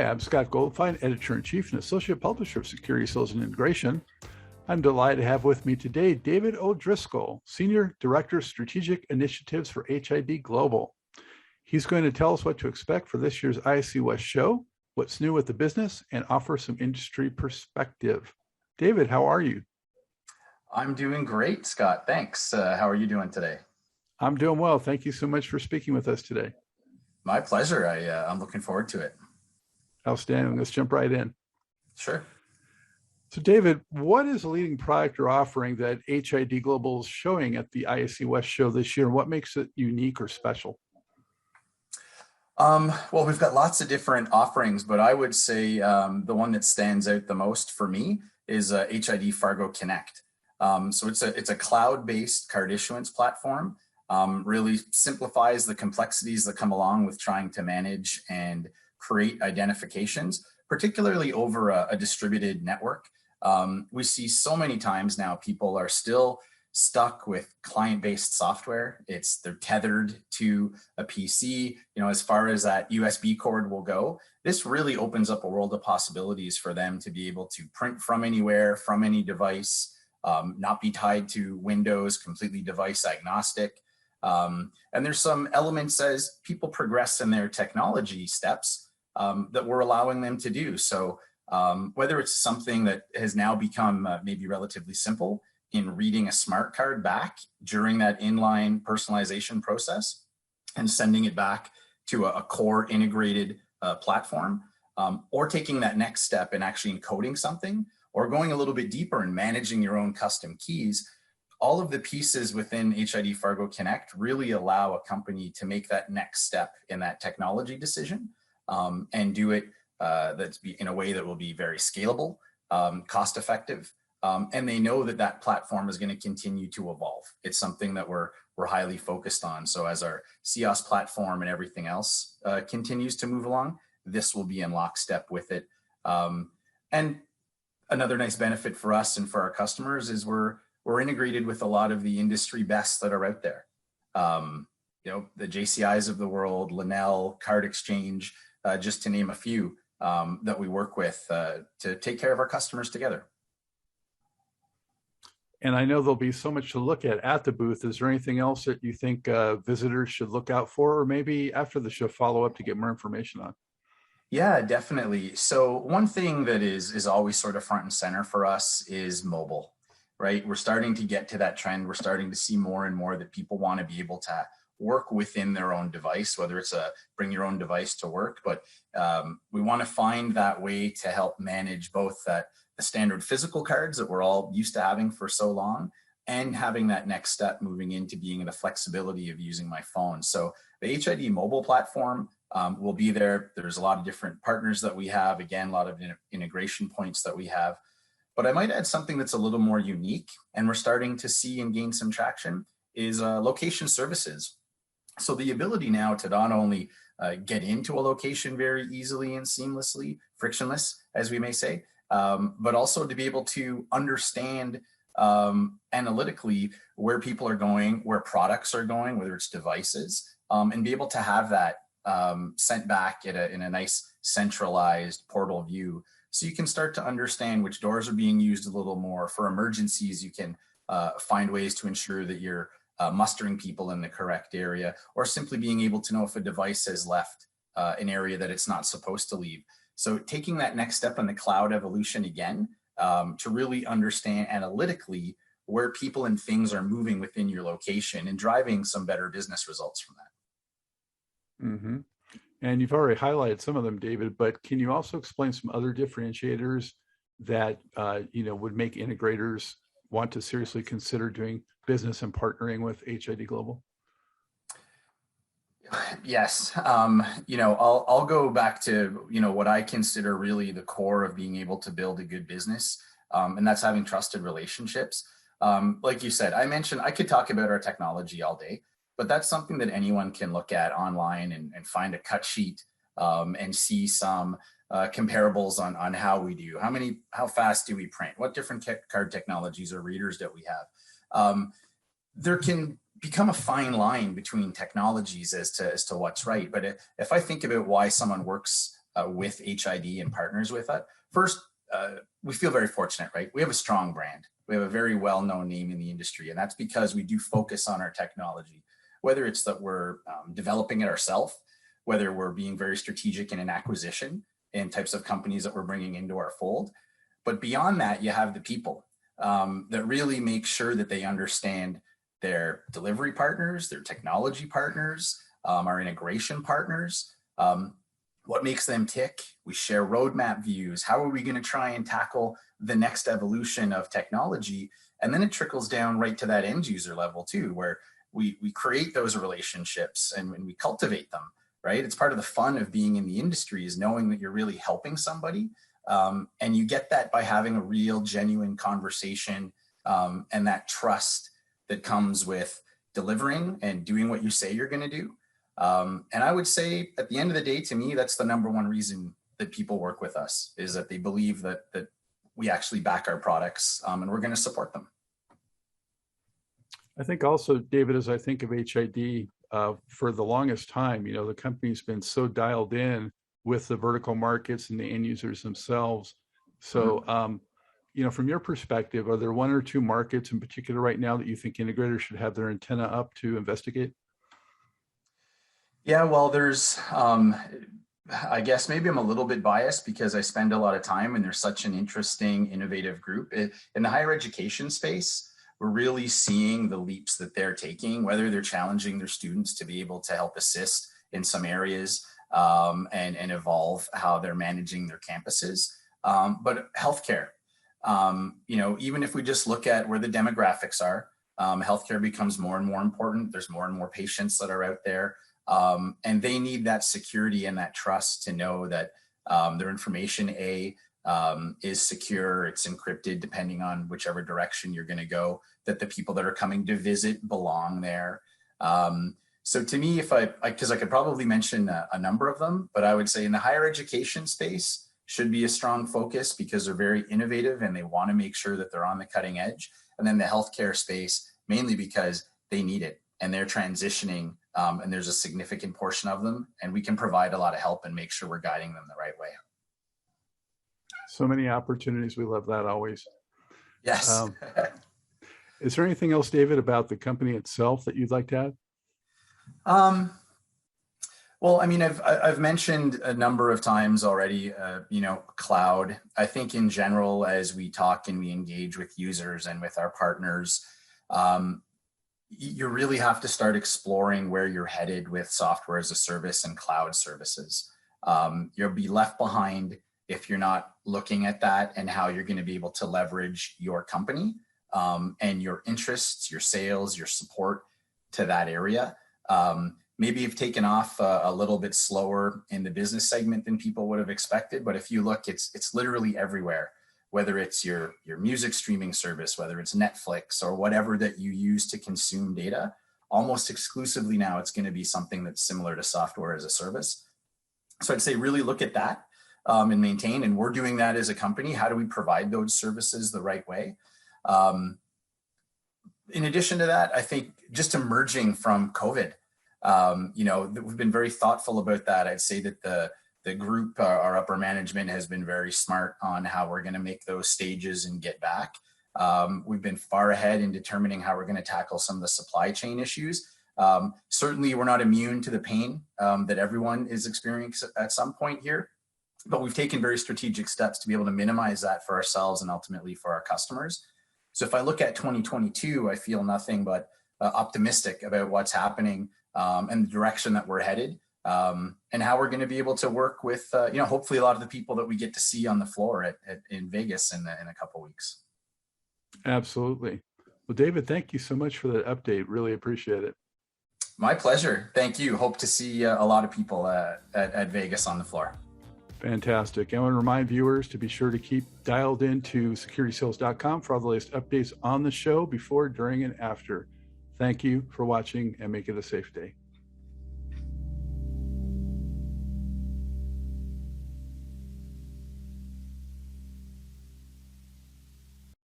I'm Scott Goldfein, Editor-in-Chief and Associate Publisher of Security Sales and Integration. I'm delighted to have with me today David O'Driscoll, Senior Director, Strategic Initiatives for HID Global. He's going to tell us what to expect for this year's ISC West show, what's new with the business, and offer some industry perspective. David, how are you? I'm doing great, Scott. Thanks. How are you doing today? I'm doing well. Thank you so much for speaking with us today. My pleasure. I'm looking forward to it. Outstanding. Let's jump right in. Sure. So David, what is a leading product or offering that HID Global is showing at the ISC West show this year? And what makes it unique or special? Well, we've got lots of different offerings, but I would say the one that stands out the most for me is HID Fargo Connect. So it's a cloud-based card issuance platform. Really simplifies the complexities that come along with trying to manage and create identifications, particularly over a distributed network. We see so many times now people are still stuck with client-based software. They're tethered to a PC, as far as that USB cord will go. This really opens up a world of possibilities for them to be able to print from anywhere, from any device, not be tied to Windows, completely device agnostic. And there's some elements as people progress in their technology steps that we're allowing them to do. So whether it's something that has now become maybe relatively simple in reading a smart card back during that inline personalization process and sending it back to a core integrated platform, or taking that next step and actually encoding something, or going a little bit deeper and managing your own custom keys. All of the pieces within HID Fargo Connect really allow a company to make that next step in that technology decision and do it in a way that will be very scalable, cost effective, and they know that platform is going to continue to evolve. It's something that we're highly focused on. So as our CIOS platform and everything else continues to move along, this will be in lockstep with it. And another nice benefit for us and for our customers is we're integrated with a lot of the industry bests that are out there. The JCIs of the world, Linnell, Card Exchange, just to name a few that we work with to take care of our customers together. And I know there'll be so much to look at the booth. Is there anything else that you think visitors should look out for, or maybe after the show follow up to get more information on? Yeah, definitely. So one thing that is always sort of front and center for us is mobile, right? We're starting to get to that trend. We're starting to see more and more that people want to be able to work within their own device, whether it's bring your own device to work, but we want to find that way to help manage both the standard physical cards that we're all used to having for so long, and having that next step moving into being the flexibility of using my phone. So the HID mobile platform will be there. There's a lot of different partners that we have, again, a lot of integration points that we have. But I might add something that's a little more unique, and we're starting to see and gain some traction, is location services. So the ability now to not only get into a location very easily and seamlessly, frictionless, as we may say, but also to be able to understand analytically where people are going, where products are going, whether it's devices, and be able to have that sent back in a nice centralized portal view. So you can start to understand which doors are being used a little more. For emergencies, you can find ways to ensure that you're mustering people in the correct area, or simply being able to know if a device has left an area that it's not supposed to leave. So taking that next step in the cloud evolution again, to really understand analytically where people and things are moving within your location and driving some better business results from that. Mm-hmm. And you've already highlighted some of them, David, but can you also explain some other differentiators that would make integrators want to seriously consider doing business and partnering with HID Global? Yes. I'll go back to, what I consider really the core of being able to build a good business. And that's having trusted relationships. Like you said, I could talk about our technology all day, but that's something that anyone can look at online and find a cut sheet and see some comparables on how we do, how fast do we print, what different card technologies or readers that we have. There can become a fine line between technologies as to what's right. But if I think about why someone works with HID and partners with it. First, we feel very fortunate, right? We have a strong brand. We have a very well-known name in the industry, and that's because we do focus on our technology, whether it's that we're developing it ourselves, whether we're being very strategic in an acquisition and types of companies that we're bringing into our fold. But beyond that, you have the people that really make sure that they understand their delivery partners, their technology partners, our integration partners, what makes them tick. We share roadmap views. How are we going to try and tackle the next evolution of technology? And then it trickles down right to that end user level too, where we create those relationships and we cultivate them, right? It's part of the fun of being in the industry, is knowing that you're really helping somebody. And you get that by having a real genuine conversation and that trust that comes with delivering and doing what you say you're going to do. And I would say at the end of the day, to me, that's the number one reason that people work with us, is that they believe that we actually back our products and we're going to support them. I think also, David, as I think of HID, for the longest time, the company's been so dialed in with the vertical markets and the end users themselves. So, from your perspective, are there one or two markets in particular right now that you think integrators should have their antenna up to investigate? Yeah, well, there's, I guess maybe I'm a little bit biased because I spend a lot of time and there's such an interesting, innovative group. In the higher education space, we're really seeing the leaps that they're taking, whether they're challenging their students to be able to help assist in some areas and evolve how they're managing their campuses. But healthcare, even if we just look at where the demographics are, healthcare becomes more and more important. There's more and more patients that are out there. And they need that security and that trust to know that their information, is secure, it's encrypted, depending on whichever direction you're going to go, that the people that are coming to visit belong there. So to me, because I could probably mention a number of them, but I would say in the higher education space should be a strong focus because they're very innovative and they want to make sure that they're on the cutting edge. And then the healthcare space, mainly because they need it and they're transitioning. And there's a significant portion of them, and we can provide a lot of help and make sure we're guiding them the right way. So many opportunities. We love that always. Yes. Is there anything else, David, about the company itself that you'd like to add? Well, I mean, I've mentioned a number of times already, cloud. I think in general, as we talk and we engage with users and with our partners, you really have to start exploring where you're headed with software as a service and cloud services. You'll be left behind if you're not looking at that and how you're going to be able to leverage your company and your interests, your sales, your support to that area. Maybe you've taken off a little bit slower in the business segment than people would have expected, but if you look, it's literally everywhere. Whether it's your music streaming service, whether it's Netflix or whatever that you use to consume data, almost exclusively now it's going to be something that's similar to software as a service. So I'd say really look at that and maintain, and we're doing that as a company. How do we provide those services the right way? In addition to that, I think just emerging from COVID, we've been very thoughtful about that. I'd say that the group, our upper management, has been very smart on how we're going to make those stages and get back. We've been far ahead in determining how we're going to tackle some of the supply chain issues. Certainly, we're not immune to the pain that everyone is experiencing at some point here, but we've taken very strategic steps to be able to minimize that for ourselves and ultimately for our customers. So if I look at 2022, I feel nothing but optimistic about what's happening and the direction that we're headed. And how we're going to be able to work with, hopefully a lot of the people that we get to see on the floor in Vegas in a couple of weeks. Absolutely. Well, David, thank you so much for that update. Really appreciate it. My pleasure. Thank you. Hope to see a lot of people at Vegas on the floor. Fantastic. I want to remind viewers to be sure to keep dialed into securitysales.com for all the latest updates on the show before, during, and after. Thank you for watching and make it a safe day.